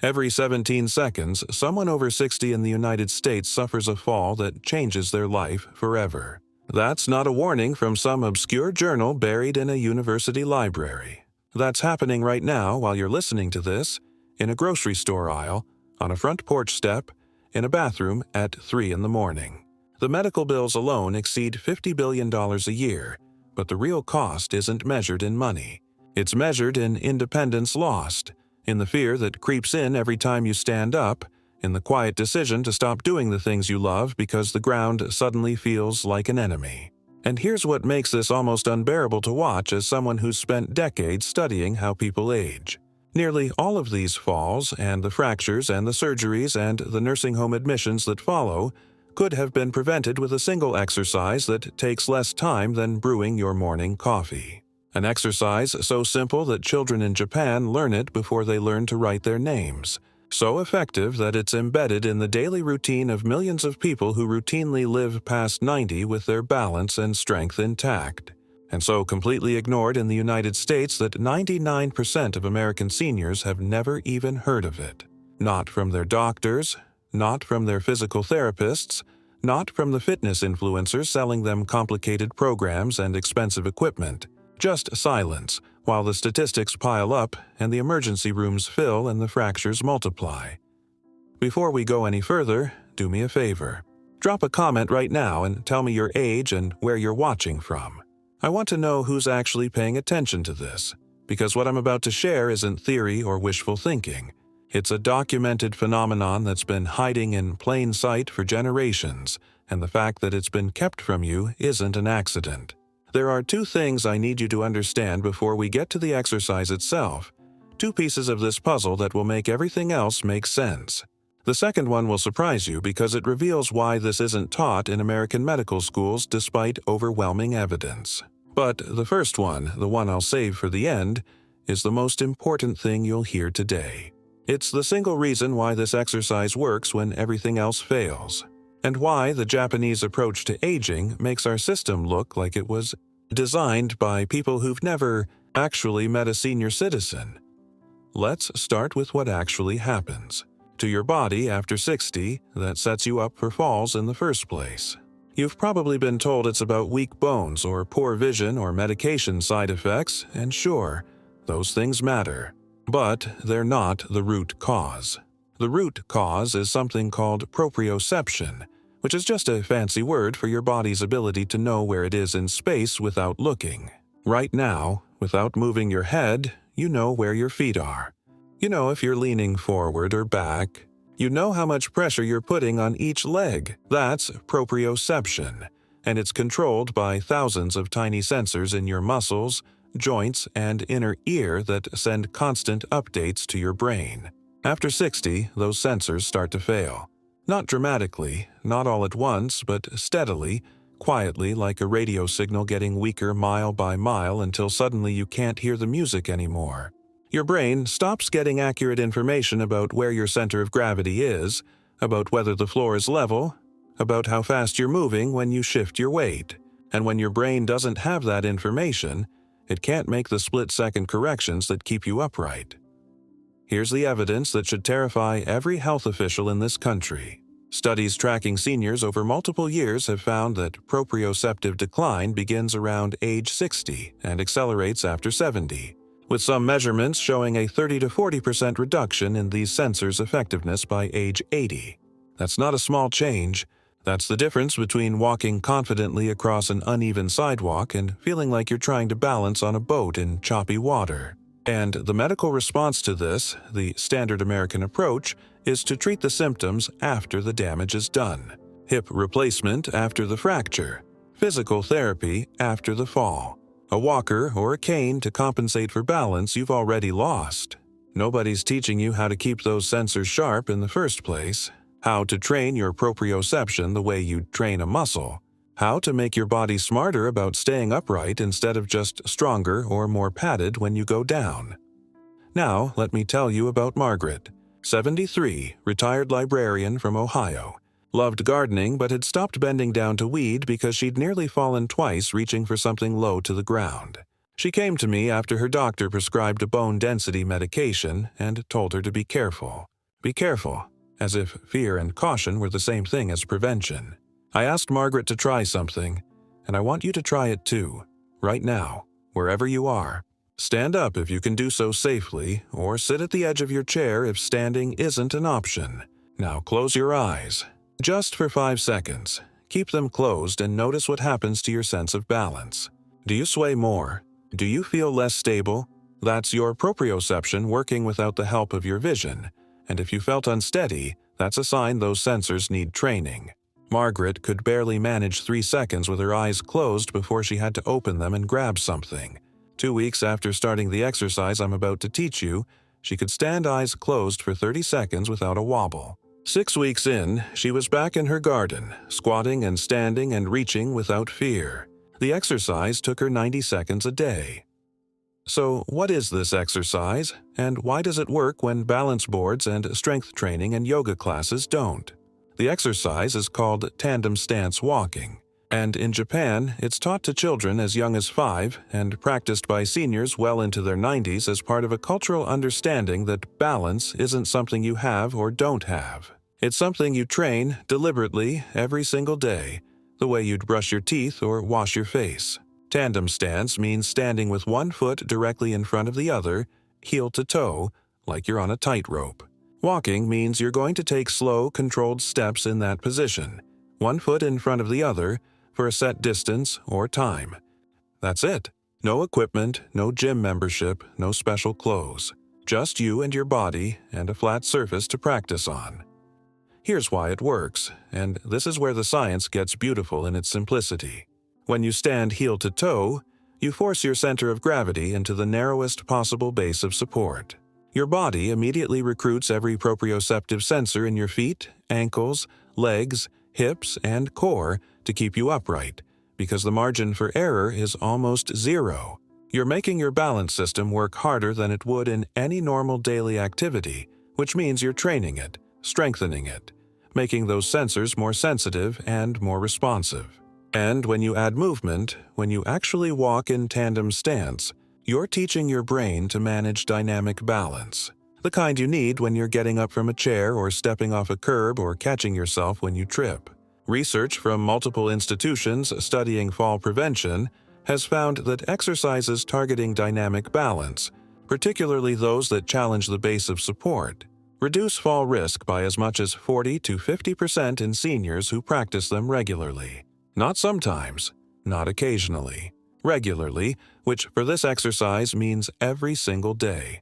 Every 17 seconds, someone over 60 in the United States suffers a fall that changes their life forever. That's not a warning from some obscure journal buried in a university library. That's happening right now while you're listening to this, in a grocery store aisle, on a front porch step, in a bathroom at 3 in the morning. The medical bills alone exceed $50 billion a year, but the real cost isn't measured in money. It's measured in independence lost, in the fear that creeps in every time you stand up, in the quiet decision to stop doing the things you love because the ground suddenly feels like an enemy. And here's what makes this almost unbearable to watch as someone who's spent decades studying how people age. Nearly all of these falls, and the fractures and the surgeries and the nursing home admissions that follow, could have been prevented with a single exercise that takes less time than brewing your morning coffee. An exercise so simple that children in Japan learn it before they learn to write their names. So effective that it's embedded in the daily routine of millions of people who routinely live past 90 with their balance and strength intact. And so completely ignored in the United States that 99% of American seniors have never even heard of it. Not from their doctors, not from their physical therapists, not from the fitness influencers selling them complicated programs and expensive equipment. Just silence, while the statistics pile up and the emergency rooms fill and the fractures multiply. Before we go any further, do me a favor. Drop a comment right now and tell me your age and where you're watching from. I want to know who's actually paying attention to this, because what I'm about to share isn't theory or wishful thinking. It's a documented phenomenon that's been hiding in plain sight for generations, and the fact that it's been kept from you isn't an accident. There are two things I need you to understand before we get to the exercise itself, two pieces of this puzzle that will make everything else make sense. The second one will surprise you because it reveals why this isn't taught in American medical schools despite overwhelming evidence. But the first one, the one I'll save for the end, is the most important thing you'll hear today. It's the single reason why this exercise works when everything else fails, and why the Japanese approach to aging makes our system look like it was designed by people who've never actually met a senior citizen. Let's start with what actually happens to your body after 60 that sets you up for falls in the first place. You've probably been told it's about weak bones or poor vision or medication side effects, and sure, those things matter. But they're not the root cause. The root cause is something called proprioception, which is just a fancy word for your body's ability to know where it is in space without looking. Right now, without moving your head, you know where your feet are. You know if you're leaning forward or back. You know how much pressure you're putting on each leg. That's proprioception, and it's controlled by thousands of tiny sensors in your muscles, joints, and inner ear that send constant updates to your brain. After 60, those sensors start to fail. Not dramatically, not all at once, but steadily, quietly like a radio signal getting weaker mile by mile until suddenly you can't hear the music anymore. Your brain stops getting accurate information about where your center of gravity is, about whether the floor is level, about how fast you're moving when you shift your weight. And when your brain doesn't have that information, it can't make the split-second corrections that keep you upright. Here's the evidence that should terrify every health official in this country. Studies tracking seniors over multiple years have found that proprioceptive decline begins around age 60 and accelerates after 70, with some measurements showing a 30 to 40% reduction in these sensors' effectiveness by age 80. That's not a small change. That's the difference between walking confidently across an uneven sidewalk and feeling like you're trying to balance on a boat in choppy water. And the medical response to this, the standard American approach, is to treat the symptoms after the damage is done. Hip replacement after the fracture. Physical therapy after the fall. A walker or a cane to compensate for balance you've already lost. Nobody's teaching you how to keep those sensors sharp in the first place. How to train your proprioception the way you'd train a muscle. How to make your body smarter about staying upright instead of just stronger or more padded when you go down. Now, let me tell you about Margaret, 73, retired librarian from Ohio. Loved gardening but had stopped bending down to weed because she'd nearly fallen twice reaching for something low to the ground. She came to me after her doctor prescribed a bone density medication and told her to be careful. Be careful, as if fear and caution were the same thing as prevention. I asked Margaret to try something, and I want you to try it too, right now, wherever you are. Stand up if you can do so safely, or sit at the edge of your chair if standing isn't an option. Now close your eyes, just for 5 seconds. Keep them closed and notice what happens to your sense of balance. Do you sway more? Do you feel less stable? That's your proprioception working without the help of your vision, and if you felt unsteady, that's a sign those sensors need training. Margaret could barely manage 3 seconds with her eyes closed before she had to open them and grab something. 2 weeks after starting the exercise I'm about to teach you, she could stand eyes closed for 30 seconds without a wobble. 6 weeks in, she was back in her garden, squatting and standing and reaching without fear. The exercise took her 90 seconds a day. So, what is this exercise, and why does it work when balance boards and strength training and yoga classes don't? The exercise is called tandem stance walking, and in Japan, it's taught to children as young as 5 and practiced by seniors well into their 90s as part of a cultural understanding that balance isn't something you have or don't have. It's something you train deliberately every single day, the way you'd brush your teeth or wash your face. Tandem stance means standing with one foot directly in front of the other, heel to toe, like you're on a tightrope. Walking means you're going to take slow, controlled steps in that position, one foot in front of the other, for a set distance or time. That's it. No equipment, no gym membership, no special clothes. Just you and your body and a flat surface to practice on. Here's why it works, and this is where the science gets beautiful in its simplicity. When you stand heel to toe, you force your center of gravity into the narrowest possible base of support. Your body immediately recruits every proprioceptive sensor in your feet, ankles, legs, hips, and core to keep you upright, because the margin for error is almost zero. You're making your balance system work harder than it would in any normal daily activity, which means you're training it, strengthening it, making those sensors more sensitive and more responsive. And when you add movement, when you actually walk in tandem stance, you're teaching your brain to manage dynamic balance, the kind you need when you're getting up from a chair or stepping off a curb or catching yourself when you trip. Research from multiple institutions studying fall prevention has found that exercises targeting dynamic balance, particularly those that challenge the base of support, reduce fall risk by as much as 40 to 50% in seniors who practice them regularly. Not sometimes, not occasionally. Regularly, which for this exercise means every single day.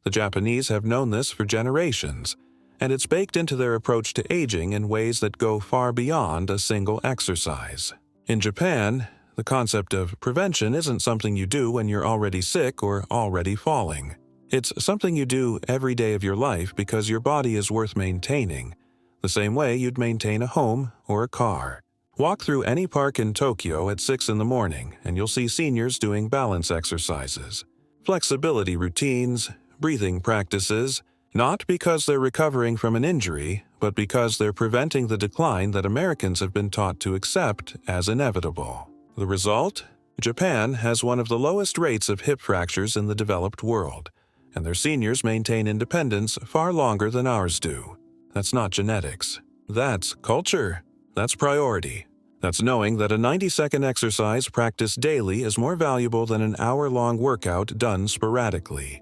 The Japanese have known this for generations, and it's baked into their approach to aging in ways that go far beyond a single exercise. In Japan, the concept of prevention isn't something you do when you're already sick or already falling. It's something you do every day of your life because your body is worth maintaining, the same way you'd maintain a home or a car. Walk through any park in Tokyo at 6 in the morning and you'll see seniors doing balance exercises, flexibility routines, breathing practices, not because they're recovering from an injury, but because they're preventing the decline that Americans have been taught to accept as inevitable. The result? Japan has one of the lowest rates of hip fractures in the developed world, and their seniors maintain independence far longer than ours do. That's not genetics. That's culture. That's priority. That's knowing that a 90-second exercise practiced daily is more valuable than an hour-long workout done sporadically.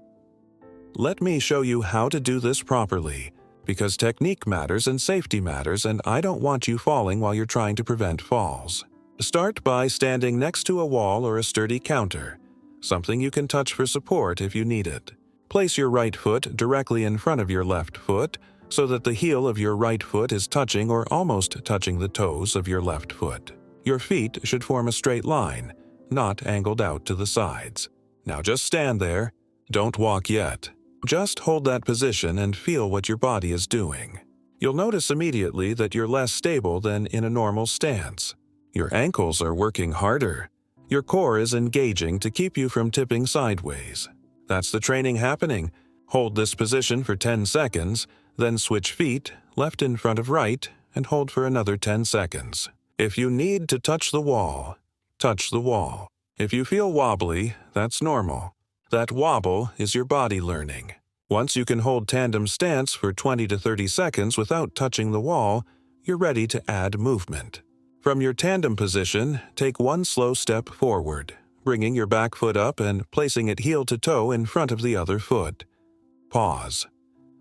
Let me show you how to do this properly, because technique matters and safety matters, and I don't want you falling while you're trying to prevent falls. Start by standing next to a wall or a sturdy counter, something you can touch for support if you need it. Place your right foot directly in front of your left foot, so that the heel of your right foot is touching or almost touching the toes of your left foot. Your feet should form a straight line, not angled out to the sides. Now just stand there. Don't walk yet. Just hold that position and feel what your body is doing. You'll notice immediately that you're less stable than in a normal stance. Your ankles are working harder. Your core is engaging to keep you from tipping sideways. That's the training happening. Hold this position for 10 seconds, then switch feet, left in front of right, and hold for another 10 seconds. If you need to touch the wall, touch the wall. If you feel wobbly, that's normal. That wobble is your body learning. Once you can hold tandem stance for 20 to 30 seconds without touching the wall, you're ready to add movement. From your tandem position, take one slow step forward, bringing your back foot up and placing it heel to toe in front of the other foot. Pause.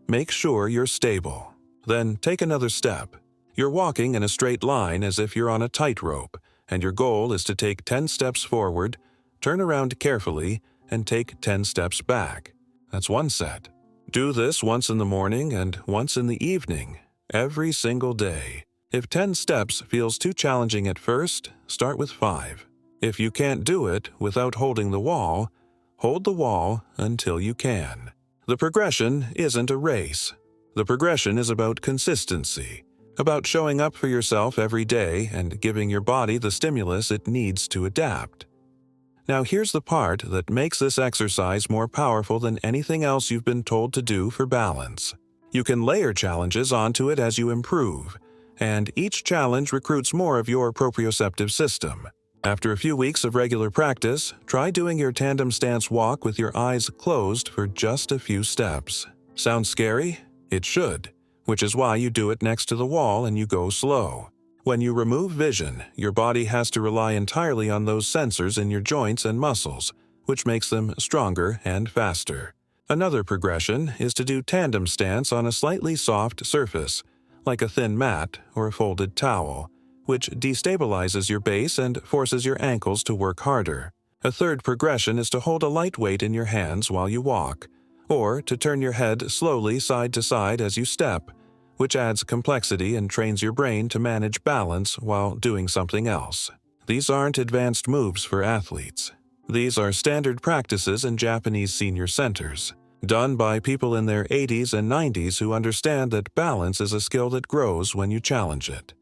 Make sure you're stable. Then take another step. You're walking in a straight line as if you're on a tightrope, and your goal is to take 10 steps forward, turn around carefully, and take 10 steps back. That's one set. Do this once in the morning and once in the evening, every single day. If 10 steps feels too challenging at first, start with 5. If you can't do it without holding the wall, hold the wall until you can. The progression isn't a race. The progression is about consistency, about showing up for yourself every day and giving your body the stimulus it needs to adapt. Now here's the part that makes this exercise more powerful than anything else you've been told to do for balance. You can layer challenges onto it as you improve, and each challenge recruits more of your proprioceptive system. After a few weeks of regular practice, try doing your tandem stance walk with your eyes closed for just a few steps. Sounds scary? It should, which is why you do it next to the wall and you go slow. When you remove vision, your body has to rely entirely on those sensors in your joints and muscles, which makes them stronger and faster. Another progression is to do tandem stance on a slightly soft surface, like a thin mat or a folded towel, which destabilizes your base and forces your ankles to work harder. A third progression is to hold a light weight in your hands while you walk, or to turn your head slowly side to side as you step, which adds complexity and trains your brain to manage balance while doing something else. These aren't advanced moves for athletes. These are standard practices in Japanese senior centers, done by people in their 80s and 90s who understand that balance is a skill that grows when you challenge it.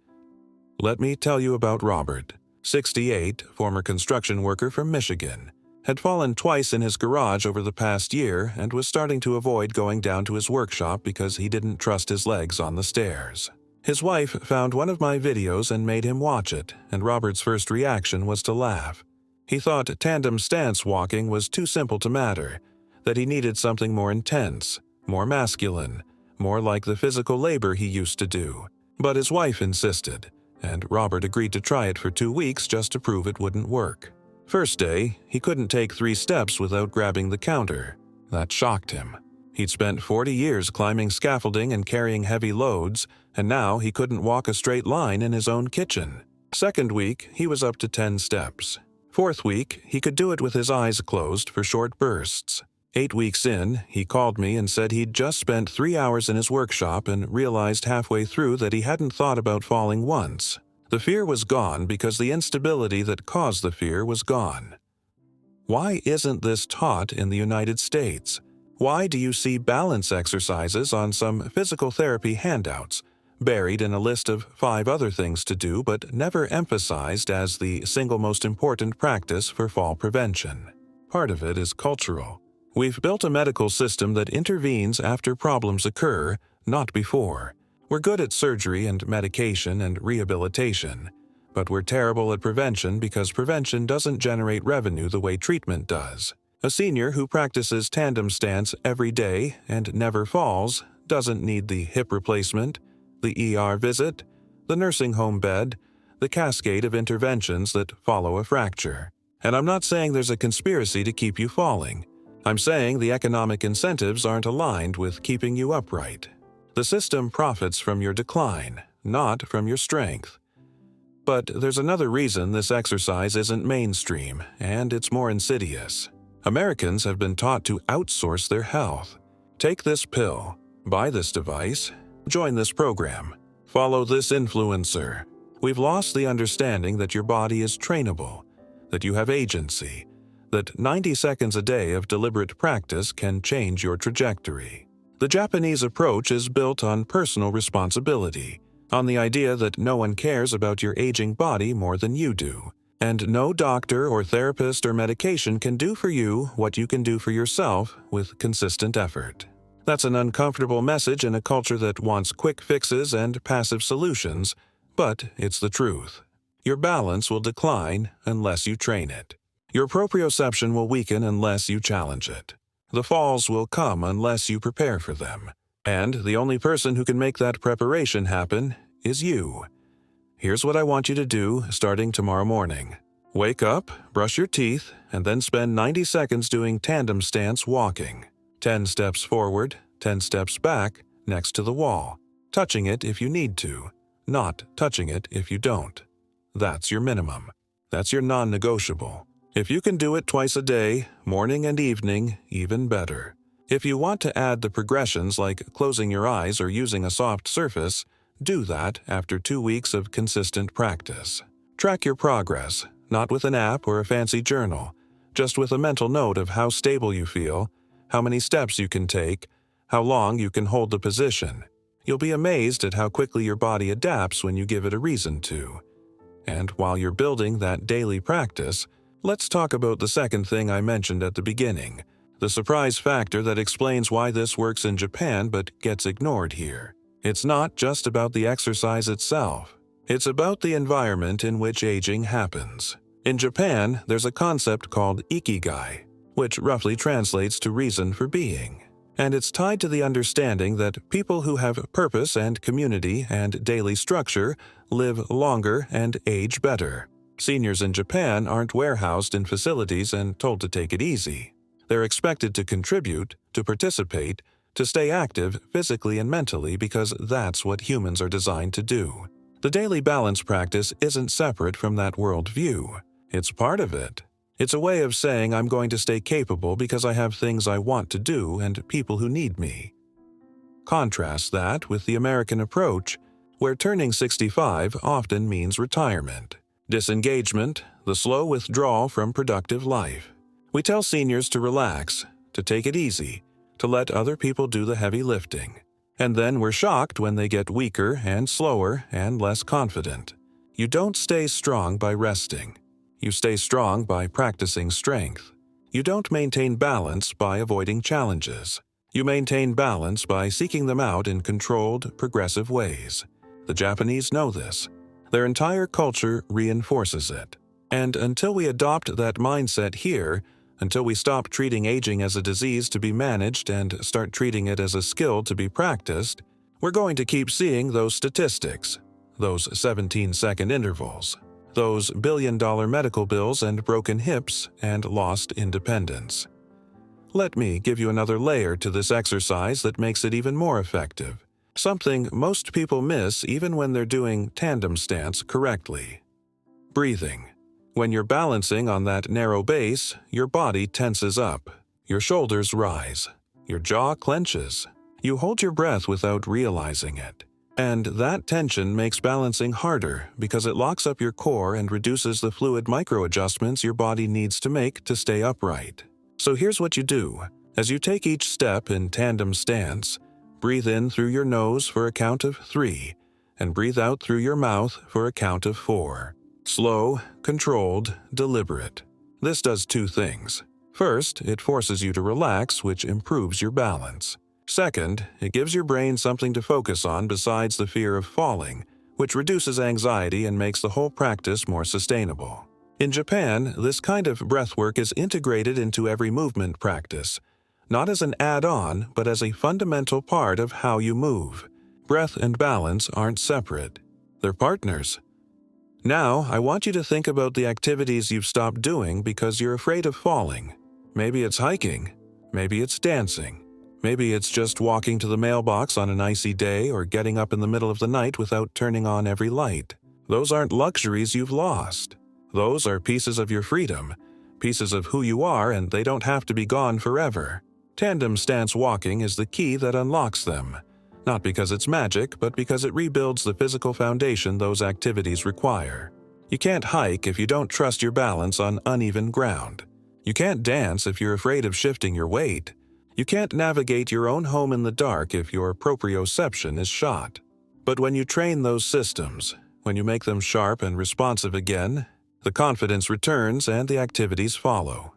Let me tell you about Robert, 68, former construction worker from Michigan. Had fallen twice in his garage over the past year and was starting to avoid going down to his workshop because he didn't trust his legs on the stairs. His wife found one of my videos and made him watch it, and Robert's first reaction was to laugh. He thought tandem stance walking was too simple to matter, that he needed something more intense, more masculine, more like the physical labor he used to do. But his wife insisted, and Robert agreed to try it for 2 weeks just to prove it wouldn't work. First day, he couldn't take 3 steps without grabbing the counter. That shocked him. He'd spent 40 years climbing scaffolding and carrying heavy loads, and now he couldn't walk a straight line in his own kitchen. Second week, he was up to 10 steps. Fourth week, he could do it with his eyes closed for short bursts. 8 weeks in, he called me and said he'd just spent 3 hours in his workshop and realized halfway through that he hadn't thought about falling once. The fear was gone because the instability that caused the fear was gone. Why isn't this taught in the United States? Why do you see balance exercises on some physical therapy handouts, buried in a list of 5 other things to do but never emphasized as the single most important practice for fall prevention? Part of it is cultural. We've built a medical system that intervenes after problems occur, not before. We're good at surgery and medication and rehabilitation, but we're terrible at prevention because prevention doesn't generate revenue the way treatment does. A senior who practices tandem stance every day and never falls doesn't need the hip replacement, the ER visit, the nursing home bed, the cascade of interventions that follow a fracture. And I'm not saying there's a conspiracy to keep you falling. I'm saying the economic incentives aren't aligned with keeping you upright. The system profits from your decline, not from your strength. But there's another reason this exercise isn't mainstream, and it's more insidious. Americans have been taught to outsource their health. Take this pill, buy this device, join this program, follow this influencer. We've lost the understanding that your body is trainable, that you have agency, that 90 seconds a day of deliberate practice can change your trajectory. The Japanese approach is built on personal responsibility, on the idea that no one cares about your aging body more than you do, and no doctor or therapist or medication can do for you what you can do for yourself with consistent effort. That's an uncomfortable message in a culture that wants quick fixes and passive solutions, but it's the truth. Your balance will decline unless you train it. Your proprioception will weaken unless you challenge it. The falls will come unless you prepare for them. And the only person who can make that preparation happen is you. Here's what I want you to do starting tomorrow morning. Wake up, brush your teeth, and then spend 90 seconds doing tandem stance walking. 10 steps forward, 10 steps back, next to the wall. Touching it if you need to, not touching it if you don't. That's your minimum. That's your non-negotiable. If you can do it twice a day, morning and evening, even better. If you want to add the progressions like closing your eyes or using a soft surface, do that after 2 weeks of consistent practice. Track your progress, not with an app or a fancy journal, just with a mental note of how stable you feel, how many steps you can take, how long you can hold the position. You'll be amazed at how quickly your body adapts when you give it a reason to. And while you're building that daily practice, let's talk about the second thing I mentioned at the beginning, the surprise factor that explains why this works in Japan but gets ignored here. It's not just about the exercise itself. It's about the environment in which aging happens. In Japan, there's a concept called ikigai, which roughly translates to reason for being. And it's tied to the understanding that people who have purpose and community and daily structure live longer and age better. Seniors in Japan aren't warehoused in facilities and told to take it easy. They're expected to contribute, to participate, to stay active physically and mentally because that's what humans are designed to do. The daily balance practice isn't separate from that worldview. It's part of it. It's a way of saying I'm going to stay capable because I have things I want to do and people who need me. Contrast that with the American approach, where turning 65 often means retirement, disengagement, the slow withdrawal from productive life. We tell seniors to relax, to take it easy, to let other people do the heavy lifting. And then we're shocked when they get weaker and slower and less confident. You don't stay strong by resting. You stay strong by practicing strength. You don't maintain balance by avoiding challenges. You maintain balance by seeking them out in controlled, progressive ways. The Japanese know this. Their entire culture reinforces it. And until we adopt that mindset here, until we stop treating aging as a disease to be managed and start treating it as a skill to be practiced, we're going to keep seeing those statistics, those 17-second intervals, those billion-dollar medical bills and broken hips and lost independence. Let me give you another layer to this exercise that makes it even more effective, something most people miss even when they're doing tandem stance correctly. Breathing. When you're balancing on that narrow base, your body tenses up, your shoulders rise, your jaw clenches. You hold your breath without realizing it. And that tension makes balancing harder because it locks up your core and reduces the fluid micro-adjustments your body needs to make to stay upright. So here's what you do. As you take each step in tandem stance, breathe in through your nose for a count of 3, and breathe out through your mouth for a count of 4. Slow, controlled, deliberate. This does 2 things. First, it forces you to relax, which improves your balance. Second, it gives your brain something to focus on besides the fear of falling, which reduces anxiety and makes the whole practice more sustainable. In Japan, this kind of breathwork is integrated into every movement practice, not as an add-on, but as a fundamental part of how you move. Breath and balance aren't separate. They're partners. Now, I want you to think about the activities you've stopped doing because you're afraid of falling. Maybe it's hiking. Maybe it's dancing. Maybe it's just walking to the mailbox on an icy day or getting up in the middle of the night without turning on every light. Those aren't luxuries you've lost. Those are pieces of your freedom, pieces of who you are, and they don't have to be gone forever. Tandem stance walking is the key that unlocks them. Not because it's magic, but because it rebuilds the physical foundation those activities require. You can't hike if you don't trust your balance on uneven ground. You can't dance if you're afraid of shifting your weight. You can't navigate your own home in the dark if your proprioception is shot. But when you train those systems, when you make them sharp and responsive again, the confidence returns and the activities follow.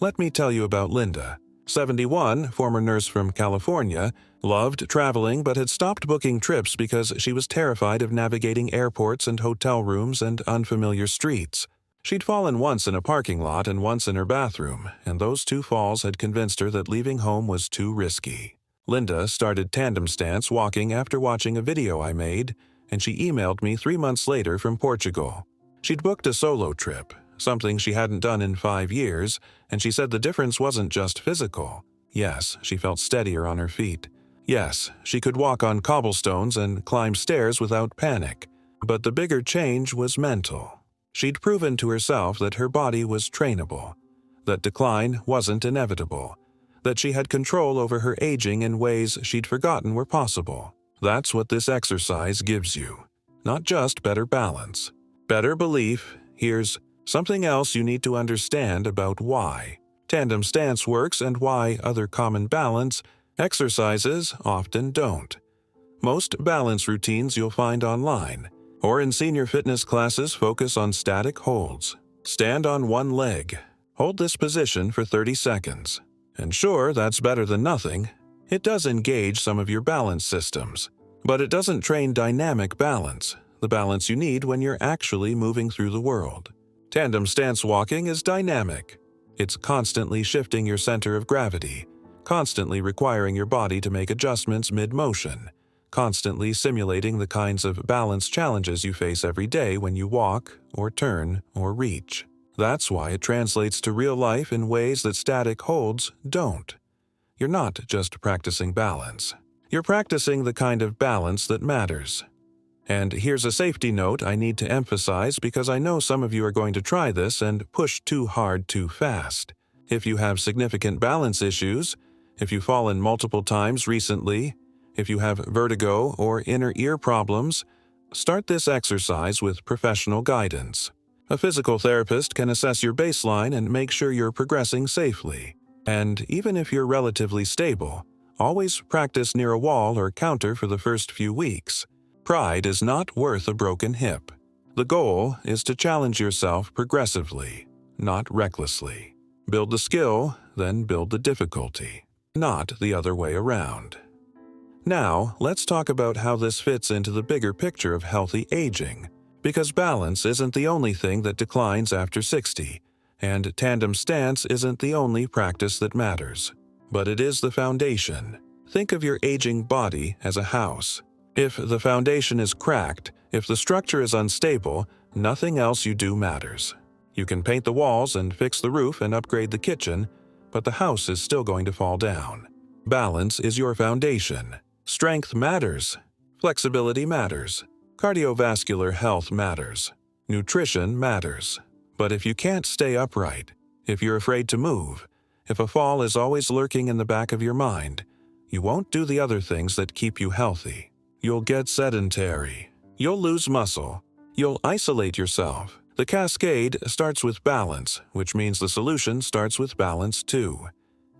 Let me tell you about Linda. 71, former nurse from California, loved traveling but had stopped booking trips because she was terrified of navigating airports and hotel rooms and unfamiliar streets. She'd fallen once in a parking lot and once in her bathroom, and those 2 falls had convinced her that leaving home was too risky. Linda started tandem stance walking after watching a video I made, and she emailed me 3 months later from Portugal. She'd booked a solo trip, something she hadn't done in 5 years, and she said the difference wasn't just physical. Yes, she felt steadier on her feet. Yes, she could walk on cobblestones and climb stairs without panic. But the bigger change was mental. She'd proven to herself that her body was trainable, that decline wasn't inevitable, that she had control over her aging in ways she'd forgotten were possible. That's what this exercise gives you. Not just better balance, better belief. Here's something else you need to understand about why tandem stance works and why other common balance exercises often don't. Most balance routines you'll find online or in senior fitness classes focus on static holds. Stand on one leg. Hold this position for 30 seconds. And sure, that's better than nothing. It does engage some of your balance systems, but it doesn't train dynamic balance, the balance you need when you're actually moving through the world. Tandem stance walking is dynamic. It's constantly shifting your center of gravity, constantly requiring your body to make adjustments mid-motion, constantly simulating the kinds of balance challenges you face every day when you walk, or turn, or reach. That's why it translates to real life in ways that static holds don't. You're not just practicing balance. You're practicing the kind of balance that matters. And here's a safety note I need to emphasize because I know some of you are going to try this and push too hard too fast. If you have significant balance issues, if you've fallen multiple times recently, if you have vertigo or inner ear problems, start this exercise with professional guidance. A physical therapist can assess your baseline and make sure you're progressing safely. And even if you're relatively stable, always practice near a wall or counter for the first few weeks. Pride is not worth a broken hip. The goal is to challenge yourself progressively, not recklessly. Build the skill, then build the difficulty, not the other way around. Now, let's talk about how this fits into the bigger picture of healthy aging. Because balance isn't the only thing that declines after 60, and tandem stance isn't the only practice that matters. But it is the foundation. Think of your aging body as a house. If the foundation is cracked, if the structure is unstable, nothing else you do matters. You can paint the walls and fix the roof and upgrade the kitchen, but the house is still going to fall down. Balance is your foundation. Strength matters. Flexibility matters. Cardiovascular health matters. Nutrition matters. But if you can't stay upright, if you're afraid to move, if a fall is always lurking in the back of your mind, you won't do the other things that keep you healthy. You'll get sedentary. You'll lose muscle. You'll isolate yourself. The cascade starts with balance, which means the solution starts with balance too.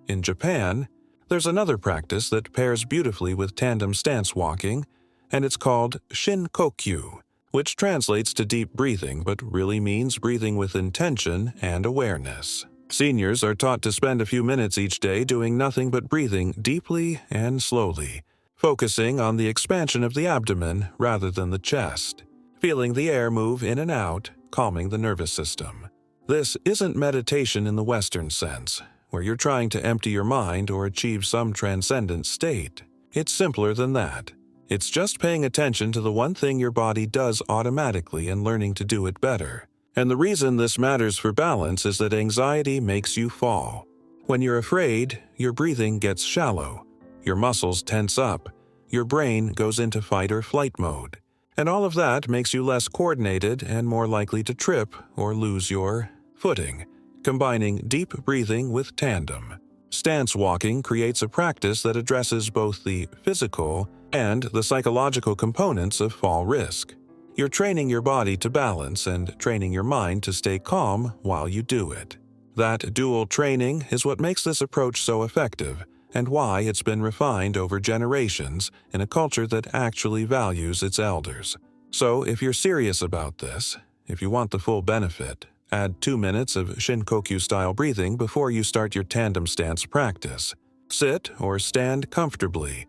In Japan, there's another practice that pairs beautifully with tandem stance walking, and it's called Shin-kokyu, which translates to deep breathing but really means breathing with intention and awareness. Seniors are taught to spend a few minutes each day doing nothing but breathing deeply and slowly, focusing on the expansion of the abdomen rather than the chest, feeling the air move in and out, calming the nervous system. This isn't meditation in the Western sense, where you're trying to empty your mind or achieve some transcendent state. It's simpler than that. It's just paying attention to the one thing your body does automatically and learning to do it better. And the reason this matters for balance is that anxiety makes you fall. When you're afraid, your breathing gets shallow, your muscles tense up, your brain goes into fight or flight mode. And all of that makes you less coordinated and more likely to trip or lose your footing, combining deep breathing with tandem. Stance walking creates a practice that addresses both the physical and the psychological components of fall risk. You're training your body to balance and training your mind to stay calm while you do it. That dual training is what makes this approach so effective and why it's been refined over generations in a culture that actually values its elders. So if you're serious about this, if you want the full benefit, add 2 minutes of Shin-kokyu-style breathing before you start your tandem stance practice. Sit or stand comfortably.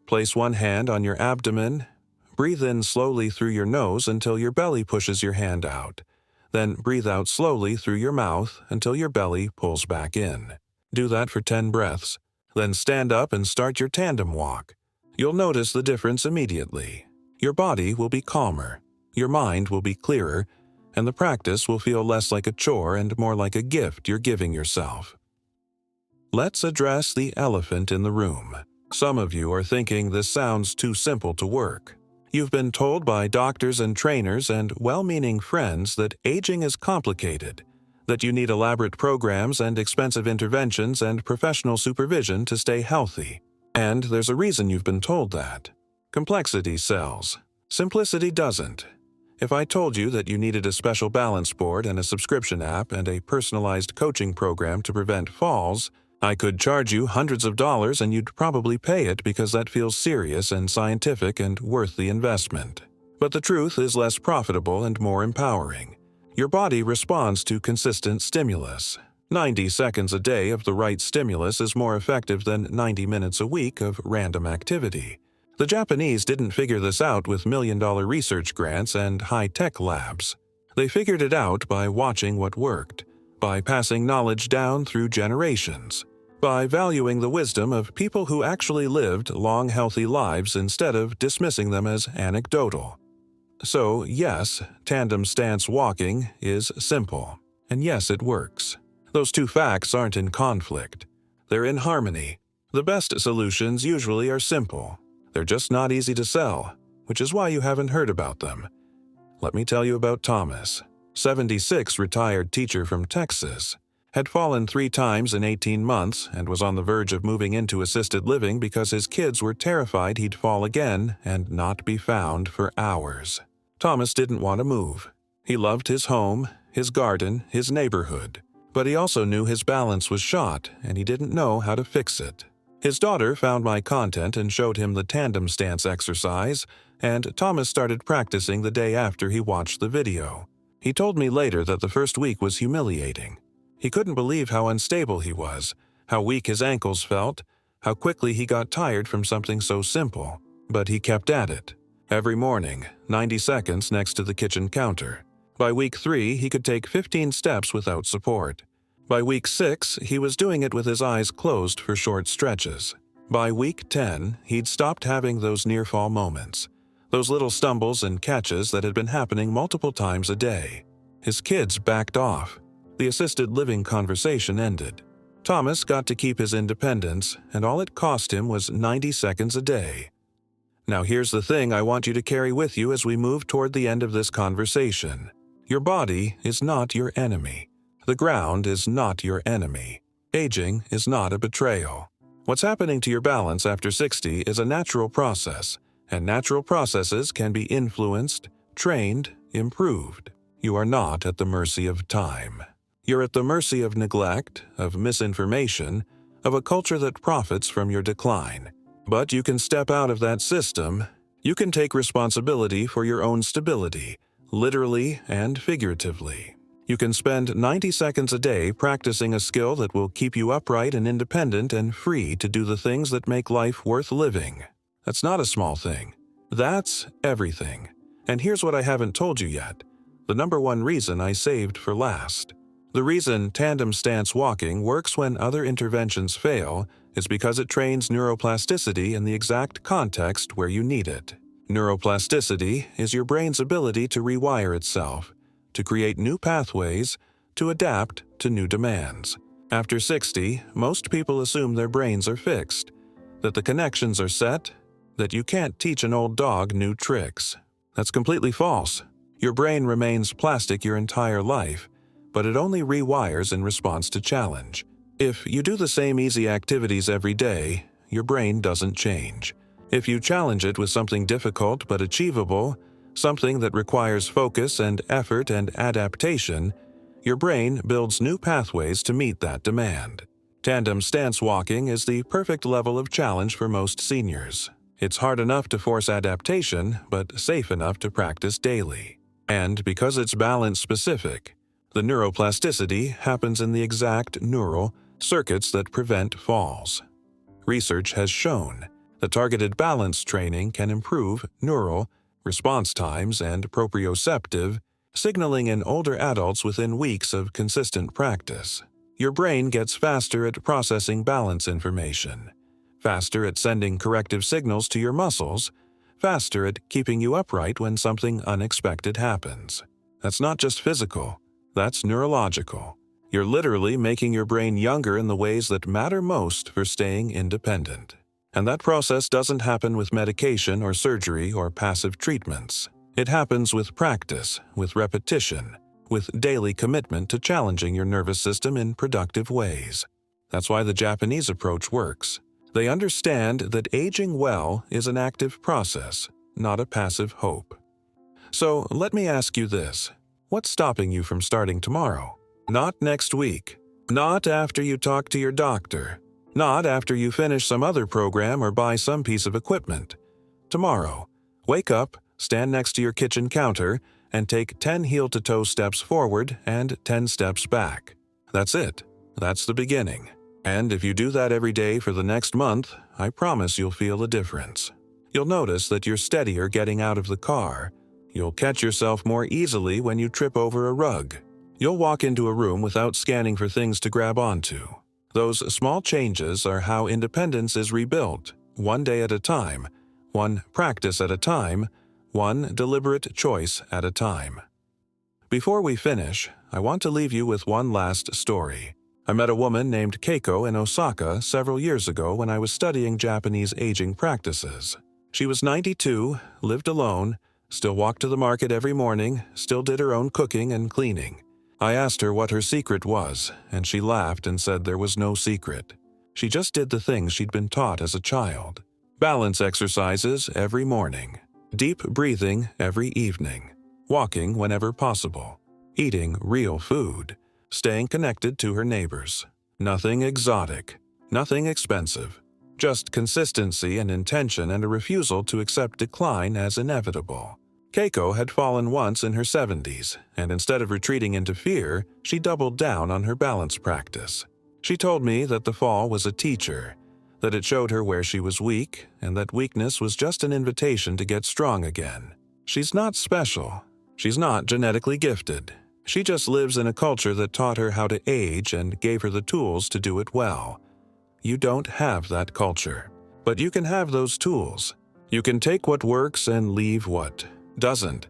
Place one hand on your abdomen. Breathe in slowly through your nose until your belly pushes your hand out. Then breathe out slowly through your mouth until your belly pulls back in. Do that for 10 breaths. Then stand up and start your tandem walk. You'll notice the difference immediately. Your body will be calmer, your mind will be clearer, and the practice will feel less like a chore and more like a gift you're giving yourself. Let's address the elephant in the room. Some of you are thinking this sounds too simple to work. You've been told by doctors and trainers and well-meaning friends that aging is complicated, that you need elaborate programs and expensive interventions and professional supervision to stay healthy. And there's a reason you've been told that. Complexity sells. Simplicity doesn't. If I told you that you needed a special balance board and a subscription app and a personalized coaching program to prevent falls, I could charge you hundreds of dollars and you'd probably pay it because that feels serious and scientific and worth the investment. But the truth is less profitable and more empowering. Your body responds to consistent stimulus. 90 seconds a day of the right stimulus is more effective than 90 minutes a week of random activity. The Japanese didn't figure this out with million-dollar research grants and high-tech labs. They figured it out by watching what worked, by passing knowledge down through generations, by valuing the wisdom of people who actually lived long, healthy lives instead of dismissing them as anecdotal. So, yes, tandem stance walking is simple, and yes, it works. Those two facts aren't in conflict. They're in harmony. The best solutions usually are simple. They're just not easy to sell, which is why you haven't heard about them. Let me tell you about Thomas, 76 retired teacher from Texas, had fallen 3 times in 18 months and was on the verge of moving into assisted living because his kids were terrified he'd fall again and not be found for hours. Thomas didn't want to move. He loved his home, his garden, his neighborhood. But he also knew his balance was shot, and he didn't know how to fix it. His daughter found my content and showed him the tandem stance exercise, and Thomas started practicing the day after he watched the video. He told me later that the first week was humiliating. He couldn't believe how unstable he was, how weak his ankles felt, how quickly he got tired from something so simple. But he kept at it. Every morning, 90 seconds next to the kitchen counter. By week 3, he could take 15 steps without support. By week 6, he was doing it with his eyes closed for short stretches. By week 10, he'd stopped having those near-fall moments, those little stumbles and catches that had been happening multiple times a day. His kids backed off. The assisted living conversation ended. Thomas got to keep his independence, and all it cost him was 90 seconds a day. Now here's the thing I want you to carry with you as we move toward the end of this conversation. Your body is not your enemy. The ground is not your enemy. Aging is not a betrayal. What's happening to your balance after 60 is a natural process, and natural processes can be influenced, trained, improved. You are not at the mercy of time. You're at the mercy of neglect, of misinformation, of a culture that profits from your decline. But you can step out of that system. You can take responsibility for your own stability, literally and figuratively. You can spend 90 seconds a day practicing a skill that will keep you upright and independent and free to do the things that make life worth living. That's not a small thing. That's everything. And here's what I haven't told you yet. The number one reason I saved for last. The reason tandem stance walking works when other interventions fail is because it trains neuroplasticity in the exact context where you need it. Neuroplasticity is your brain's ability to rewire itself, to create new pathways, to adapt to new demands. After 60, most people assume their brains are fixed, that the connections are set, that you can't teach an old dog new tricks. That's completely false. Your brain remains plastic your entire life, but it only rewires in response to challenge. If you do the same easy activities every day, your brain doesn't change. If you challenge it with something difficult but achievable, something that requires focus and effort and adaptation, your brain builds new pathways to meet that demand. Tandem stance walking is the perfect level of challenge for most seniors. It's hard enough to force adaptation, but safe enough to practice daily. And because it's balance-specific, the neuroplasticity happens in the exact neural circuits that prevent falls. Research has shown that targeted balance training can improve neural response times and proprioceptive signaling in older adults within weeks of consistent practice. Your brain gets faster at processing balance information, faster at sending corrective signals to your muscles, faster at keeping you upright when something unexpected happens. That's not just physical, that's neurological. You're literally making your brain younger in the ways that matter most for staying independent. And that process doesn't happen with medication or surgery or passive treatments. It happens with practice, with repetition, with daily commitment to challenging your nervous system in productive ways. That's why the Japanese approach works. They understand that aging well is an active process, not a passive hope. So let me ask you this. What's stopping you from starting tomorrow? Not next week. Not after you talk to your doctor. Not after you finish some other program or buy some piece of equipment. Tomorrow, wake up, stand next to your kitchen counter, and take 10 heel-to-toe steps forward and 10 steps back. That's it. That's the beginning. And if you do that every day for the next month, I promise you'll feel a difference. You'll notice that you're steadier getting out of the car. You'll catch yourself more easily when you trip over a rug. You'll walk into a room without scanning for things to grab onto. Those small changes are how independence is rebuilt, one day at a time, one practice at a time, one deliberate choice at a time. Before we finish, I want to leave you with one last story. I met a woman named Keiko in Osaka several years ago when I was studying Japanese aging practices. She was 92, lived alone, still walked to the market every morning, still did her own cooking and cleaning. I asked her what her secret was, and she laughed and said there was no secret. She just did the things she'd been taught as a child. Balance exercises every morning. Deep breathing every evening, walking whenever possible, eating real food, staying connected to her neighbors. Nothing exotic, nothing expensive, just consistency and intention and a refusal to accept decline as inevitable. Keiko had fallen once in her 70s, and instead of retreating into fear, she doubled down on her balance practice. She told me that the fall was a teacher, that it showed her where she was weak, and that weakness was just an invitation to get strong again. She's not special. She's not genetically gifted. She just lives in a culture that taught her how to age and gave her the tools to do it well. You don't have that culture, but you can have those tools. You can take what works and leave what doesn't.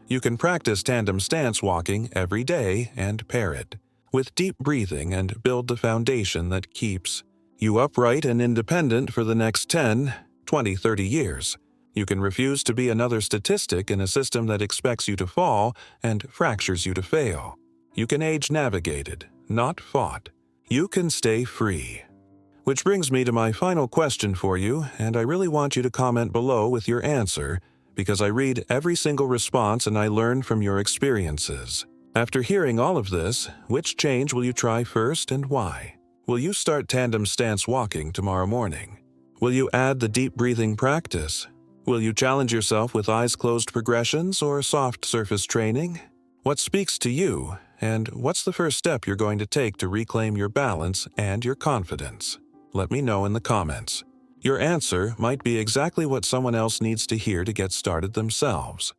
You can practice tandem stance walking every day and pair it with deep breathing and build the foundation that keeps you upright and independent for the next 10, 20, 30 years. You can refuse to be another statistic in a system that expects you to fall and fractures you to fail. You can age navigated, not fought. You can stay free. Which brings me to my final question for you, and I really want you to comment below with your answer, because I read every single response and I learn from your experiences. After hearing all of this, which change will you try first and why? Will you start tandem stance walking tomorrow morning? Will you add the deep breathing practice? Will you challenge yourself with eyes closed progressions or soft surface training? What speaks to you, and what's the first step you're going to take to reclaim your balance and your confidence? Let me know in the comments. Your answer might be exactly what someone else needs to hear to get started themselves.